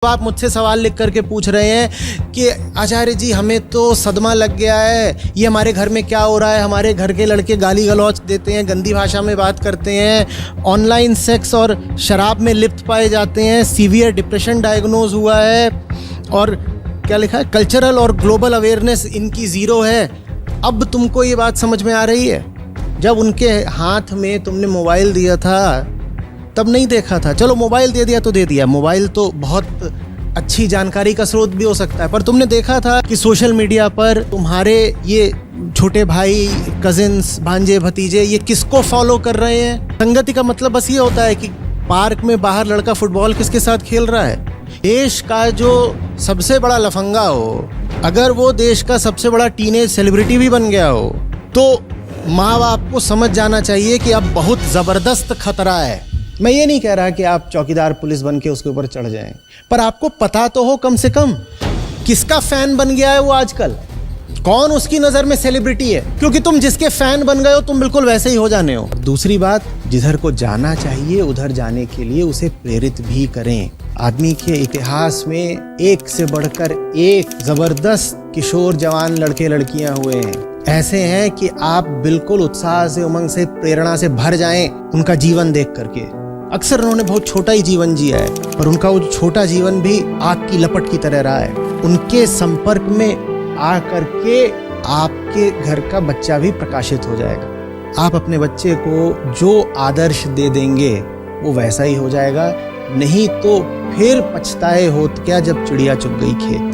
आप मुझसे सवाल लिख करके पूछ रहे हैं कि आचार्य जी हमें तो सदमा लग गया है, ये हमारे घर में क्या हो रहा है, हमारे घर के लड़के गाली गलौज देते हैं, गंदी भाषा में बात करते हैं, ऑनलाइन सेक्स और शराब में लिप्त पाए जाते हैं, सीवियर डिप्रेशन डायग्नोज हुआ है और क्या लिखा है, कल्चरल और ग्लोबल अवेयरनेस इनकी ज़ीरो है। अब तुमको ये बात समझ में आ रही है? जब उनके हाथ में तुमने मोबाइल दिया था तब नहीं देखा था। चलो मोबाइल दे दिया तो दे दिया, मोबाइल तो बहुत अच्छी जानकारी का स्रोत भी हो सकता है, पर तुमने देखा था कि सोशल मीडिया पर तुम्हारे ये छोटे भाई, कजिन्स, भांजे, भतीजे ये किसको फॉलो कर रहे हैं। संगति का मतलब बस ये होता है कि पार्क में बाहर लड़का फुटबॉल किसके साथ खेल रहा है। देश का जो सबसे बड़ा लफंगा हो, अगर वो देश का सबसे बड़ा टीनेज सेलिब्रिटी भी बन गया हो, तो माँ बाप को समझ जाना चाहिए कि अब बहुत ज़बरदस्त खतरा है। मैं ये नहीं कह रहा कि आप चौकीदार पुलिस बन के उसके ऊपर चढ़ जाएं, पर आपको पता तो हो कम से कम किसका फैन बन गया है वो आजकल, कौन उसकी नज़र में सेलिब्रिटी है, क्योंकि तुम जिसके फैन बन गए हो तुम बिल्कुल वैसे ही हो जाने हो। दूसरी बात, जिधर को जाना चाहिए उधर जाने के लिए उसे प्रेरित भी करें। आदमी के इतिहास में एक से बढ़कर एक जबरदस्त किशोर जवान लड़के लड़कियां हुए हैं, ऐसे हैं कि आप बिल्कुल उत्साह से, उमंग से, प्रेरणा से भर जाएं उनका जीवन देख करके। अक्सर उन्होंने बहुत छोटा ही जीवन जिया है, पर उनका वो छोटा जीवन भी आग की लपट की तरह रहा है। उनके संपर्क में आ करके आपके घर का बच्चा भी प्रकाशित हो जाएगा। आप अपने बच्चे को जो आदर्श दे देंगे वो वैसा ही हो जाएगा, नहीं तो फिर पछताए होत क्या जब चिड़िया चुग गई खेत।